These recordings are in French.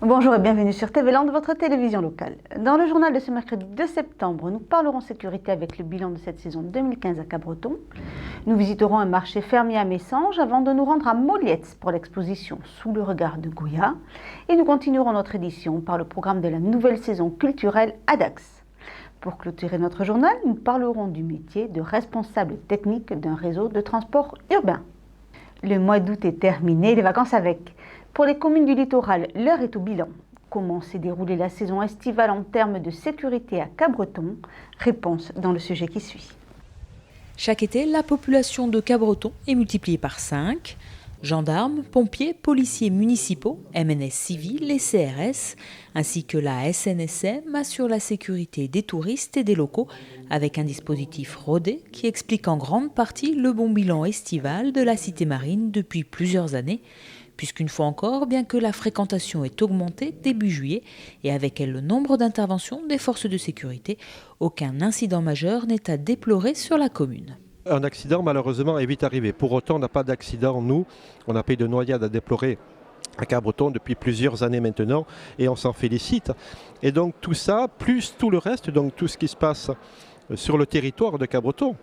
Bonjour et bienvenue sur TV Land, votre télévision locale. Dans le journal de ce mercredi 2 septembre, nous parlerons sécurité avec le bilan de cette saison 2015 à Cabreton. Nous visiterons un marché fermier à Messanges avant de nous rendre à Molietz pour l'exposition Sous le regard de Goya. Et nous continuerons notre édition par le programme de la nouvelle saison culturelle à Dax. Pour clôturer notre journal, nous parlerons du métier de responsable technique d'un réseau de transport urbain. Le mois d'août est terminé, les vacances avec. Pour les communes du littoral, l'heure est au bilan. Comment s'est déroulée la saison estivale en termes de sécurité à Cabreton? Réponse dans le sujet qui suit. Chaque été, la population de Cabreton est multipliée par 5. Gendarmes, pompiers, policiers municipaux, MNS civils et CRS, ainsi que la SNSM assurent la sécurité des touristes et des locaux avec un dispositif rodé qui explique en grande partie le bon bilan estival de la cité marine depuis plusieurs années, puisqu'une fois encore, bien que la fréquentation ait augmenté début juillet et avec elle le nombre d'interventions des forces de sécurité, aucun incident majeur n'est à déplorer sur la commune. Un accident malheureusement est vite arrivé. Pour autant, on n'a pas d'accident, nous. On n'a pas eu de noyade à déplorer à Cabreton depuis plusieurs années maintenant et on s'en félicite. Et donc tout ça, plus tout le reste, donc tout ce qui se passe sur le territoire de Cabreton,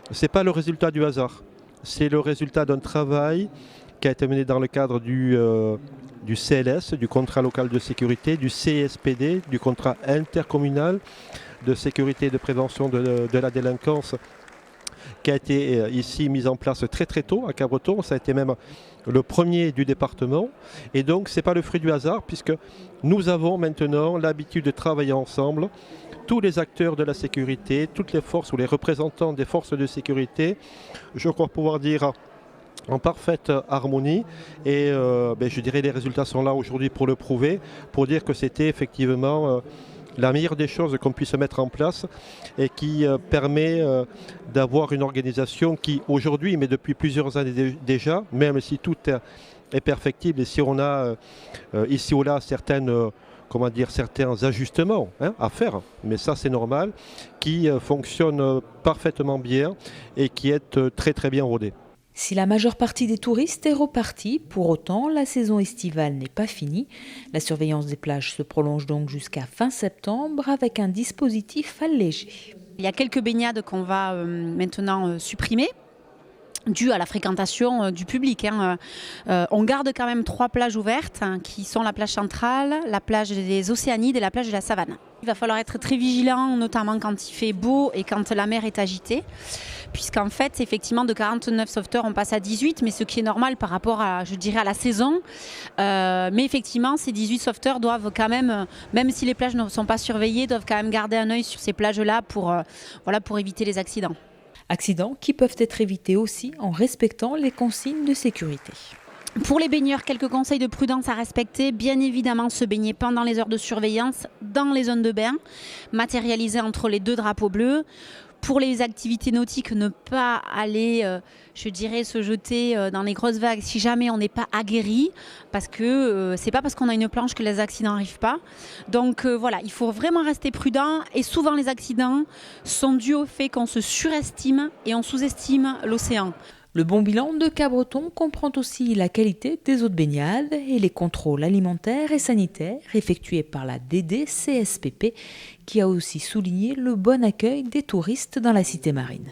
ce n'est pas le résultat du hasard. C'est le résultat d'un travail qui a été mené dans le cadre du CLS, du contrat local de sécurité, du CSPD, du contrat intercommunal de sécurité et de prévention de la délinquance, qui a été ici mis en place très très tôt à Cabreton. Ça a été même le premier du département. Et donc ce n'est pas le fruit du hasard, puisque nous avons maintenant l'habitude de travailler ensemble. Tous les acteurs de la sécurité, toutes les forces ou les représentants des forces de sécurité, je crois pouvoir dire en parfaite harmonie et je dirais les résultats sont là aujourd'hui pour le prouver, pour dire que c'était effectivement la meilleure des choses qu'on puisse mettre en place et qui permet d'avoir une organisation qui aujourd'hui, mais depuis plusieurs années déjà, même si tout est perfectible et si on a ici ou là certains ajustements à faire, mais ça c'est normal, qui fonctionne parfaitement bien et qui est très très bien rodé. Si la majeure partie des touristes est repartie, pour autant, la saison estivale n'est pas finie. La surveillance des plages se prolonge donc jusqu'à fin septembre avec un dispositif allégé. Il y a quelques baignades qu'on va maintenant supprimer, dû à la fréquentation du public. On garde quand même 3 plages ouvertes, qui sont la plage centrale, la plage des Océanides et la plage de la Savane. Il va falloir être très vigilant, notamment quand il fait beau et quand la mer est agitée, puisqu'en fait, effectivement, de 49 sauveteurs, on passe à 18, mais ce qui est normal par rapport à, je dirais, à la saison. Mais effectivement, ces 18 sauveteurs doivent quand même si les plages ne sont pas surveillées, doivent quand même garder un œil sur ces plages-là pour éviter les accidents. Accidents qui peuvent être évités aussi en respectant les consignes de sécurité. Pour les baigneurs, quelques conseils de prudence à respecter. Bien évidemment, se baigner pendant les heures de surveillance dans les zones de bain, matérialisées entre les 2 drapeaux bleus. Pour les activités nautiques, ne pas aller, se jeter dans les grosses vagues si jamais on n'est pas aguerri, parce que c'est pas parce qu'on a une planche que les accidents n'arrivent pas. Donc il faut vraiment rester prudent et souvent les accidents sont dus au fait qu'on se surestime et on sous-estime l'océan. Le bon bilan de Cabreton comprend aussi la qualité des eaux de baignade et les contrôles alimentaires et sanitaires effectués par la DDCSPP qui a aussi souligné le bon accueil des touristes dans la cité marine.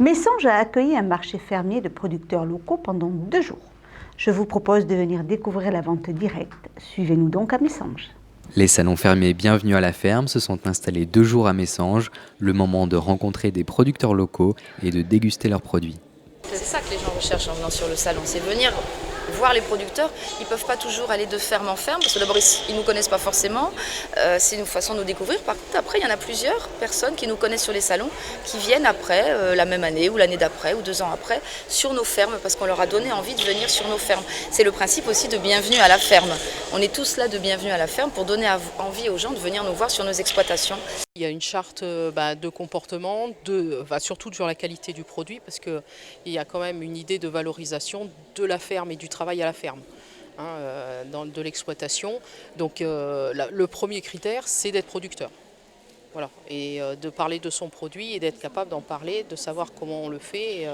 Messanges a accueilli un marché fermier de producteurs locaux pendant 2 jours. Je vous propose de venir découvrir la vente directe. Suivez-nous donc à Messanges. Les salons fermiers Bienvenue à la ferme se sont installés 2 jours à Messanges, le moment de rencontrer des producteurs locaux et de déguster leurs produits. C'est ça que les gens recherchent en venant sur le salon, c'est venir voir les producteurs. Ils ne peuvent pas toujours aller de ferme en ferme, parce que d'abord ils ne nous connaissent pas forcément, c'est une façon de nous découvrir. Par contre après il y en a plusieurs personnes qui nous connaissent sur les salons, qui viennent après, la même année ou l'année d'après ou 2 ans après, sur nos fermes, parce qu'on leur a donné envie de venir sur nos fermes. C'est le principe aussi de Bienvenue à la ferme. On est tous là de Bienvenue à la ferme pour donner envie aux gens de venir nous voir sur nos exploitations. Il y a une charte de comportement, surtout sur la qualité du produit, parce qu'il y a quand même une idée de valorisation de la ferme et du travail à la ferme, de l'exploitation. Donc le premier critère, c'est d'être producteur. Voilà. Et de parler de son produit et d'être capable d'en parler, de savoir comment on le fait.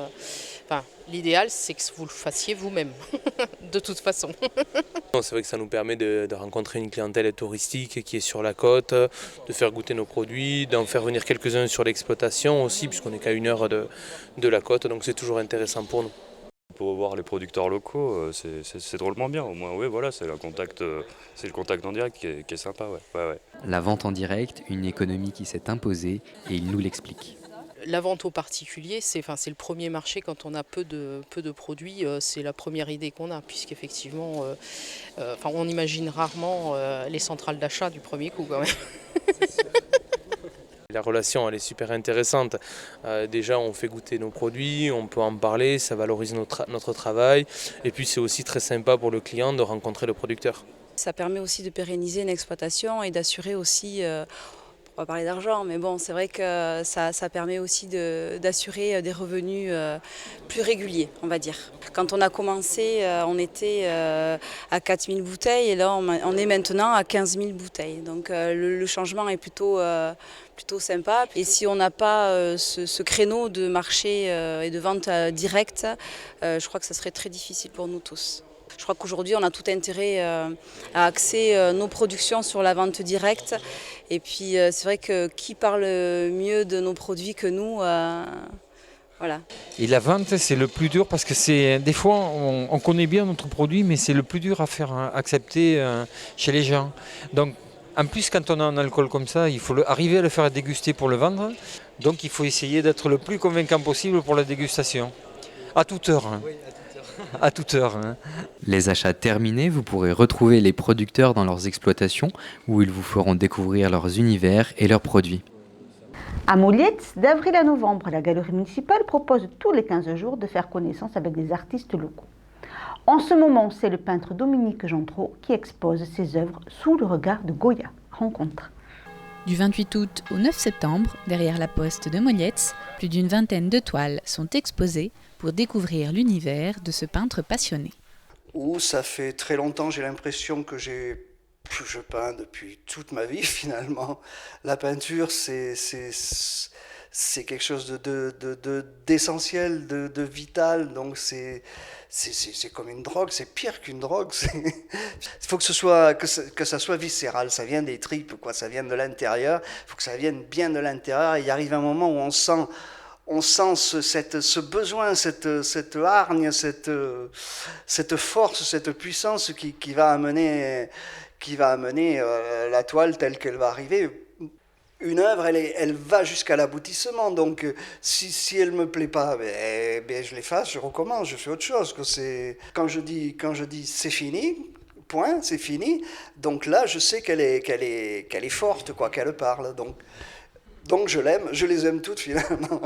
Enfin, l'idéal, c'est que vous le fassiez vous-même, de toute façon. C'est vrai que ça nous permet de rencontrer une clientèle touristique qui est sur la côte, de faire goûter nos produits, d'en faire venir quelques-uns sur l'exploitation aussi, puisqu'on n'est qu'à 1 heure de la côte, donc c'est toujours intéressant pour nous. Pour voir les producteurs locaux, c'est drôlement bien. Au moins, oui, voilà, c'est le contact en direct qui est sympa. Ouais. La vente en direct, une économie qui s'est imposée, et il nous l'explique. La vente aux particuliers, c'est le premier marché quand on a peu de produits, c'est la première idée qu'on a, puisqu'effectivement, on imagine rarement les centrales d'achat du premier coup quand même. La relation, elle est super intéressante. Déjà, on fait goûter nos produits, on peut en parler, ça valorise notre travail. Et puis, c'est aussi très sympa pour le client de rencontrer le producteur. Ça permet aussi de pérenniser une exploitation et d'assurer aussi, on va parler d'argent, mais bon, c'est vrai que ça permet aussi d'assurer des revenus plus réguliers, on va dire. Quand on a commencé, on était à 4000 bouteilles et là, on est maintenant à 15 000 bouteilles. Donc le changement est plutôt sympa. Et si on n'a pas ce créneau de marché et de vente directe, je crois que ça serait très difficile pour nous tous. Je crois qu'aujourd'hui, on a tout intérêt à axer nos productions sur la vente directe. Et puis, c'est vrai que qui parle mieux de nos produits que nous, voilà. Et la vente, c'est le plus dur parce que des fois, on connaît bien notre produit, mais c'est le plus dur à faire accepter chez les gens. Donc, en plus, quand on a un alcool comme ça, il faut arriver à le faire déguster pour le vendre. Donc, il faut essayer d'être le plus convaincant possible pour la dégustation. À toute heure. Hein. À toute heure. Hein. Les achats terminés, vous pourrez retrouver les producteurs dans leurs exploitations où ils vous feront découvrir leurs univers et leurs produits. À Molietz, d'avril à novembre, la galerie municipale propose tous les 15 jours de faire connaissance avec des artistes locaux. En ce moment, c'est le peintre Dominique Gentrot qui expose ses œuvres sous le regard de Goya. Rencontre. Du 28 août au 9 septembre, derrière la poste de Molietz, plus d'une vingtaine de toiles sont exposées pour découvrir l'univers de ce peintre passionné. Ça fait très longtemps, j'ai l'impression que je peins depuis toute ma vie finalement. La peinture, c'est quelque chose d'essentiel, de vital, donc c'est comme une drogue, c'est pire qu'une drogue. Il faut que ça soit viscéral, ça vient des tripes, quoi, ça vient de l'intérieur, il faut que ça vienne bien de l'intérieur, et il arrive un moment où on sent ce besoin, cette hargne, cette force, cette puissance qui va amener la toile telle qu'elle va arriver. Une œuvre, elle va jusqu'à l'aboutissement. Donc, si elle me plaît pas, je l'efface, je recommence, je fais autre chose. Quand je dis c'est fini, point, c'est fini. Donc là, je sais qu'elle est forte, quoi, qu'elle parle. Donc je l'aime, je les aime toutes finalement.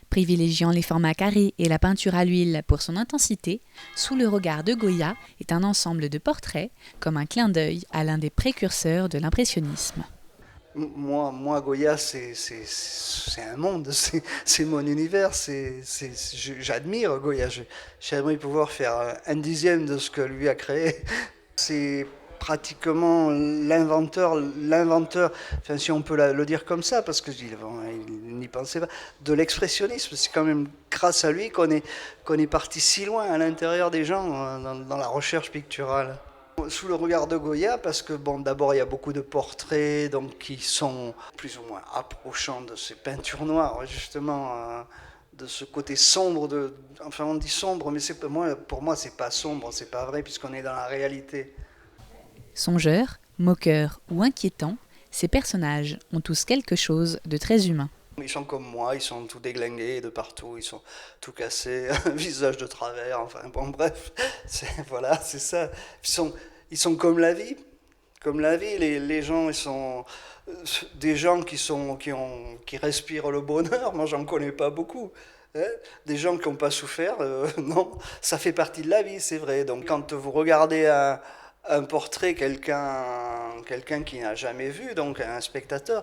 Privilégiant les formats carrés et la peinture à l'huile pour son intensité, Sous le regard de Goya est un ensemble de portraits comme un clin d'œil à l'un des précurseurs de l'impressionnisme. Moi, Goya, c'est un monde, c'est mon univers, j'admire Goya, j'aimerais pouvoir faire 1/10 de ce que lui a créé. C'est pratiquement l'inventeur, enfin, si on peut le dire comme ça, parce qu'il n'y pensait pas, de l'expressionnisme. C'est quand même grâce à lui qu'on est parti si loin à l'intérieur des gens dans la recherche picturale. Sous le regard de Goya, parce que d'abord il y a beaucoup de portraits qui sont plus ou moins approchants de ces peintures noires, justement, de ce côté sombre, enfin on dit sombre, mais pour moi c'est pas sombre, c'est pas vrai, puisqu'on est dans la réalité. Songeurs, moqueurs ou inquiétants, ces personnages ont tous quelque chose de très humain. Ils sont comme moi, ils sont tout déglingués de partout, ils sont tout cassés, un visage de travers, enfin bon bref, c'est ça. Ils sont comme la vie, les gens, ils sont des gens qui respirent le bonheur, moi j'en connais pas beaucoup. Des gens qui n'ont pas souffert, non, ça fait partie de la vie, c'est vrai. Donc quand vous regardez un portrait, quelqu'un qui n'a jamais vu, donc un spectateur,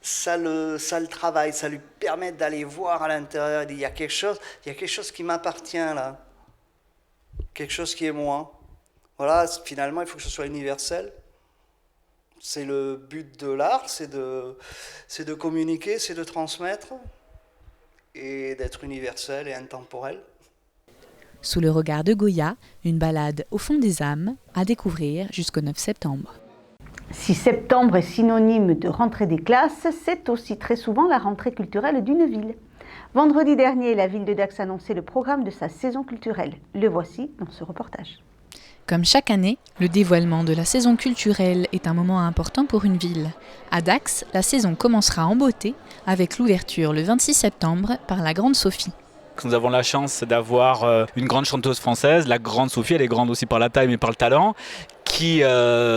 ça le travaille, ça lui permet d'aller voir à l'intérieur, il y a quelque chose qui m'appartient là, quelque chose qui est moi. Voilà, finalement il faut que ce soit universel, C'est le but de l'art, c'est de communiquer, c'est de transmettre et d'être universel et intemporel. Sous le regard de Goya, une balade au fond des âmes à découvrir jusqu'au 9 septembre. Si septembre est synonyme de rentrée des classes, c'est aussi très souvent la rentrée culturelle d'une ville. Vendredi dernier, la ville de Dax annonçait le programme de sa saison culturelle. Le voici dans ce reportage. Comme chaque année, le dévoilement de la saison culturelle est un moment important pour une ville. À Dax, la saison commencera en beauté avec l'ouverture le 26 septembre par la Grande Sophie. Nous avons la chance d'avoir une grande chanteuse française, la Grande Sophie, elle est grande aussi par la taille mais par le talent, qui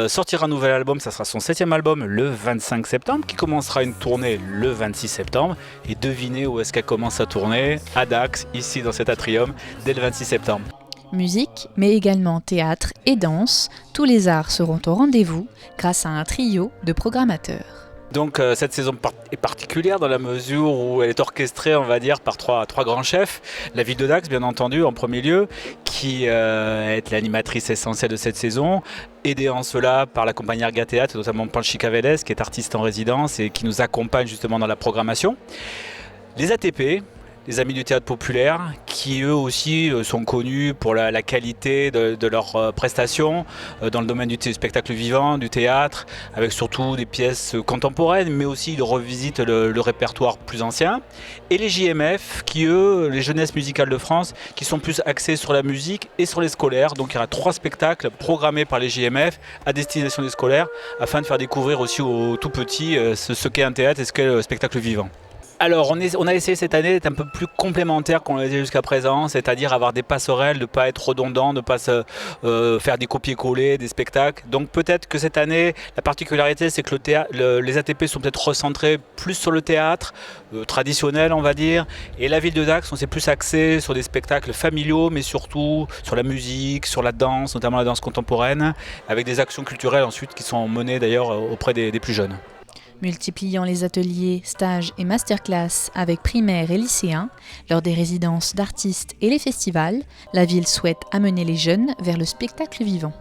sortira un nouvel album, ça sera son 7e album le 25 septembre, qui commencera une tournée le 26 septembre. Et devinez où est-ce qu'elle commence à tourner? À Dax, ici dans cet atrium, dès le 26 septembre. Musique, mais également théâtre et danse, tous les arts seront au rendez-vous grâce à un trio de programmateurs. Donc cette saison est particulière dans la mesure où elle est orchestrée, on va dire, par trois grands chefs. La ville de Dax, bien entendu, en premier lieu, qui est l'animatrice essentielle de cette saison, aidée en cela par la compagnie Arga Théâtre, notamment Panchika Vélez, qui est artiste en résidence et qui nous accompagne justement dans la programmation. Les ATP, les Amis du Théâtre Populaire, qui eux aussi sont connus pour la qualité de leurs prestations dans le domaine du spectacle vivant, du théâtre, avec surtout des pièces contemporaines, mais aussi ils revisitent le répertoire plus ancien. Et les JMF, qui eux, les Jeunesses Musicales de France, qui sont plus axés sur la musique et sur les scolaires. Donc il y aura 3 spectacles programmés par les JMF à destination des scolaires, afin de faire découvrir aussi aux tout petits ce qu'est un théâtre et ce qu'est le spectacle vivant. Alors on a essayé cette année d'être un peu plus complémentaire qu'on l'a été jusqu'à présent, c'est-à-dire avoir des passerelles, de ne pas être redondant, de ne pas faire des copier-coller, des spectacles. Donc peut-être que cette année, la particularité c'est que les ATP sont peut-être recentrés plus sur le théâtre traditionnel on va dire, et la ville de Dax on s'est plus axé sur des spectacles familiaux, mais surtout sur la musique, sur la danse, notamment la danse contemporaine, avec des actions culturelles ensuite qui sont menées d'ailleurs auprès des plus jeunes. Multipliant les ateliers, stages et masterclass avec primaires et lycéens, lors des résidences d'artistes et les festivals, la ville souhaite amener les jeunes vers le spectacle vivant.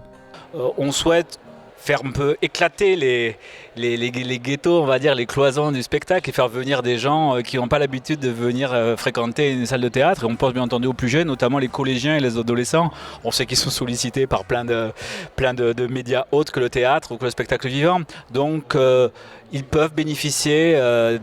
On souhaite faire un peu éclater les ghettos, on va dire, les cloisons du spectacle et faire venir des gens qui n'ont pas l'habitude de venir fréquenter une salle de théâtre. Et on pense bien entendu aux plus jeunes, notamment les collégiens et les adolescents. On sait qu'ils sont sollicités par plein de médias autres que le théâtre ou que le spectacle vivant. Donc ils peuvent bénéficier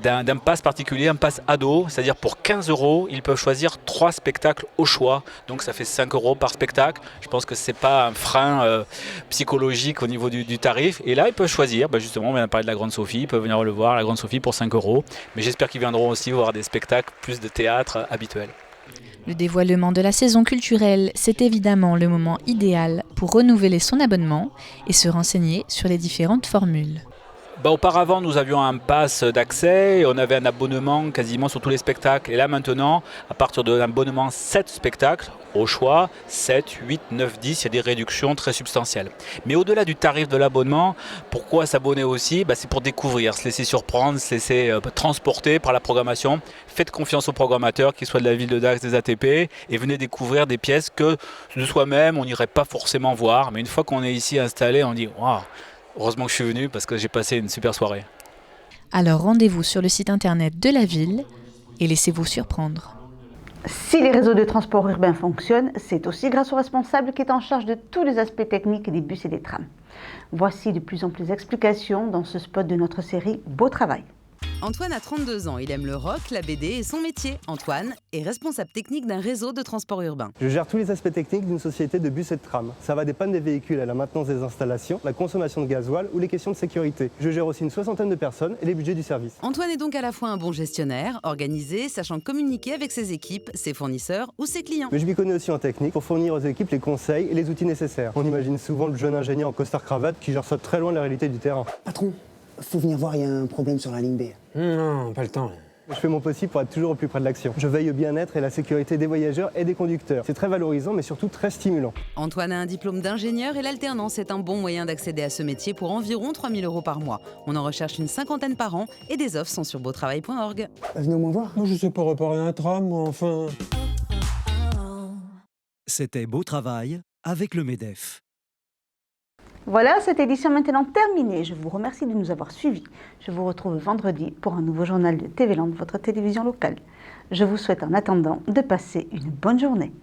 d'un pass particulier, un pass ado, c'est-à-dire pour 15 €, ils peuvent choisir 3 spectacles au choix. Donc ça fait 5 € par spectacle. Je pense que ce n'est pas un frein psychologique au niveau du tarif. Et là, ils peuvent choisir, justement, on vient de parler de la Grande Sophie, ils peuvent venir le voir, la Grande Sophie pour 5 €. Mais j'espère qu'ils viendront aussi voir des spectacles plus de théâtre habituels. Le dévoilement de la saison culturelle, c'est évidemment le moment idéal pour renouveler son abonnement et se renseigner sur les différentes formules. Auparavant, nous avions un pass d'accès et on avait un abonnement quasiment sur tous les spectacles. Et là maintenant, à partir d'un abonnement 7 spectacles, au choix, 7, 8, 9, 10, il y a des réductions très substantielles. Mais au-delà du tarif de l'abonnement, pourquoi s'abonner aussi? C'est pour découvrir, se laisser surprendre, se laisser transporter par la programmation. Faites confiance aux programmateurs, qu'ils soient de la ville de Dax, des ATP, et venez découvrir des pièces que de soi-même, on n'irait pas forcément voir. Mais une fois qu'on est ici installé, on dit « Waouh !» Heureusement que je suis venu parce que j'ai passé une super soirée. Alors rendez-vous sur le site internet de la ville et laissez-vous surprendre. Si les réseaux de transport urbain fonctionnent, c'est aussi grâce au responsable qui est en charge de tous les aspects techniques des bus et des trams. Voici de plus en plus d'explications dans ce spot de notre série Beau Travail. Antoine a 32 ans, il aime le rock, la BD et son métier. Antoine est responsable technique d'un réseau de transport urbain. Je gère tous les aspects techniques d'une société de bus et de tram. Ça va des pannes des véhicules à la maintenance des installations, la consommation de gasoil ou les questions de sécurité. Je gère aussi une 60aine de personnes et les budgets du service. Antoine est donc à la fois un bon gestionnaire, organisé, sachant communiquer avec ses équipes, ses fournisseurs ou ses clients. Mais je m'y connais aussi en technique pour fournir aux équipes les conseils et les outils nécessaires. On imagine souvent le jeune ingénieur en costard-cravate qui gère ça très loin de la réalité du terrain. Patron, faut venir voir, il y a un problème sur la ligne B. Non, pas le temps. Je fais mon possible pour être toujours au plus près de l'action. Je veille au bien-être et la sécurité des voyageurs et des conducteurs. C'est très valorisant mais surtout très stimulant. Antoine a un diplôme d'ingénieur et l'alternance est un bon moyen d'accéder à ce métier pour environ 3 000 € par mois. On en recherche une 50aine par an et des offres sont sur beautravail.org. Venez au moins voir. Moi je sais pas réparer un tram, moi enfin. C'était Beau Travail avec le MEDEF. Voilà, cette édition est maintenant terminée. Je vous remercie de nous avoir suivis. Je vous retrouve vendredi pour un nouveau journal de TV Land, votre télévision locale. Je vous souhaite en attendant de passer une bonne journée.